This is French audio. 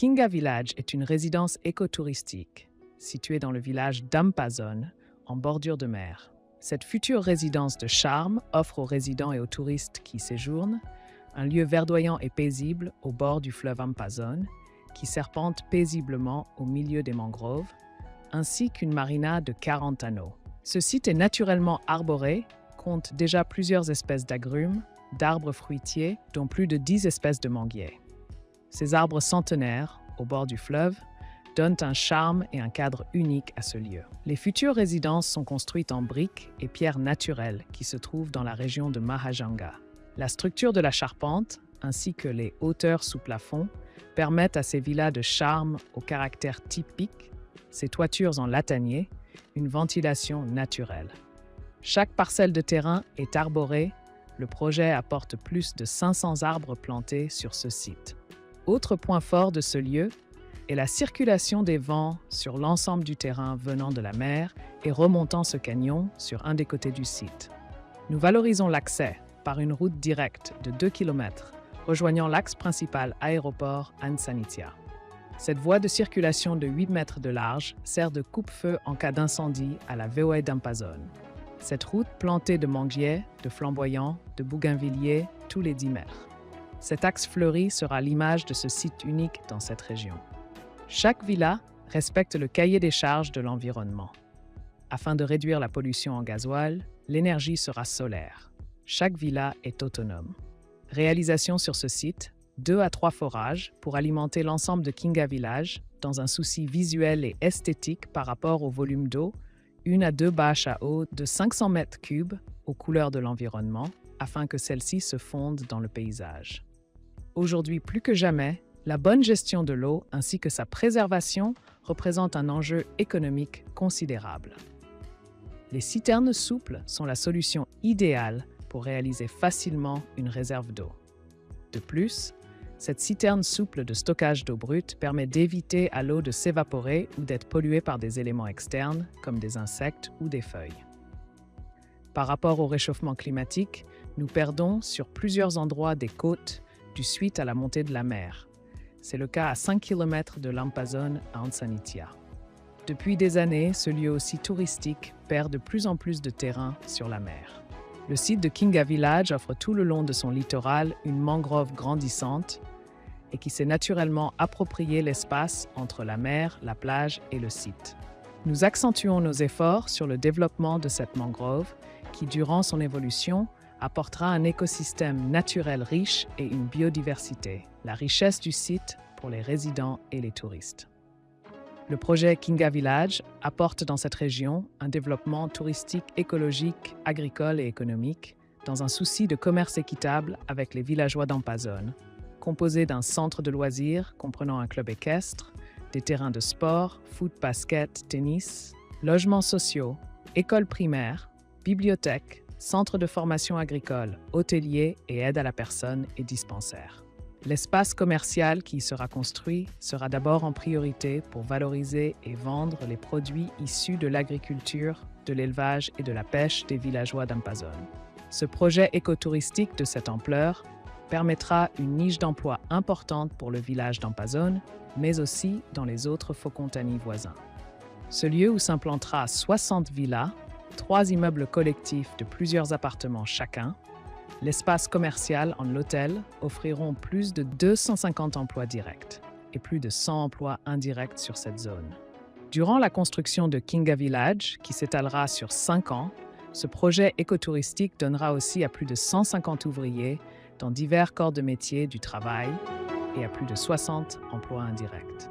Kinga Village est une résidence écotouristique située dans le village d'Ampazone, en bordure de mer. Cette future résidence de charme offre aux résidents et aux touristes qui y séjournent un lieu verdoyant et paisible au bord du fleuve Ampazone, qui serpente paisiblement au milieu des mangroves, ainsi qu'une marina de 40 anneaux. Ce site est naturellement arboré, compte déjà plusieurs espèces d'agrumes, d'arbres fruitiers, dont plus de 10 espèces de manguiers. Ces arbres centenaires, au bord du fleuve, donnent un charme et un cadre unique à ce lieu. Les futures résidences sont construites en briques et pierres naturelles qui se trouvent dans la région de Mahajanga. La structure de la charpente, ainsi que les hauteurs sous plafond, permettent à ces villas de charme au caractère typique, ces toitures en latanier, une ventilation naturelle. Chaque parcelle de terrain est arborée. Le projet apporte plus de 500 arbres plantés sur ce site. Autre point fort de ce lieu est la circulation des vents sur l'ensemble du terrain venant de la mer et remontant ce canyon sur un des côtés du site. Nous valorisons l'accès par une route directe de 2 km rejoignant l'axe principal aéroport Ansanitia. Cette voie de circulation de 8 mètres de large sert de coupe-feu en cas d'incendie à la VOE d'Ampazone. Cette route plantée de manguiers, de flamboyants, de bougainvilliers tous les 10 mètres. Cet axe fleuri sera l'image de ce site unique dans cette région. Chaque villa respecte le cahier des charges de l'environnement. Afin de réduire la pollution en gasoil, l'énergie sera solaire. Chaque villa est autonome. Réalisation sur ce site, 2 à 3 forages pour alimenter l'ensemble de Kinga Village dans un souci visuel et esthétique par rapport au volume d'eau, 1 à 2 bâches à eau de 500 mètres cubes aux couleurs de l'environnement afin que celles-ci se fondent dans le paysage. Aujourd'hui plus que jamais, la bonne gestion de l'eau ainsi que sa préservation représentent un enjeu économique considérable. Les citernes souples sont la solution idéale pour réaliser facilement une réserve d'eau. De plus, cette citerne souple de stockage d'eau brute permet d'éviter à l'eau de s'évaporer ou d'être polluée par des éléments externes comme des insectes ou des feuilles. Par rapport au réchauffement climatique, nous perdons sur plusieurs endroits des côtes du suite à la montée de la mer. C'est le cas à 5 km de l'Ampazone à Ansanitia. Depuis des années, ce lieu aussi touristique perd de plus en plus de terrain sur la mer. Le site de Kinga Village offre tout le long de son littoral une mangrove grandissante et qui s'est naturellement approprié l'espace entre la mer, la plage et le site. Nous accentuons nos efforts sur le développement de cette mangrove qui, durant son évolution, apportera un écosystème naturel riche et une biodiversité, la richesse du site pour les résidents et les touristes. Le projet Kinga Village apporte dans cette région un développement touristique, écologique, agricole et économique dans un souci de commerce équitable avec les villageois d'Ampazone, composé d'un centre de loisirs comprenant un club équestre, des terrains de sport, foot, basket, tennis, logements sociaux, écoles primaires, bibliothèques, centres de formation agricole, hôteliers et aide à la personne et dispensaires. L'espace commercial qui y sera construit sera d'abord en priorité pour valoriser et vendre les produits issus de l'agriculture, de l'élevage et de la pêche des villageois d'Ampazone. Ce projet écotouristique de cette ampleur permettra une niche d'emploi importante pour le village d'Ampazone, mais aussi dans les autres Fokontany voisins. Ce lieu où s'implantera 60 villas, 3 immeubles collectifs de plusieurs appartements chacun, l'espace commercial en l'hôtel offriront plus de 250 emplois directs et plus de 100 emplois indirects sur cette zone. Durant la construction de Kinga Village, qui s'étalera sur 5 ans, ce projet écotouristique donnera aussi à plus de 150 ouvriers dans divers corps de métier du travail et à plus de 60 emplois indirects.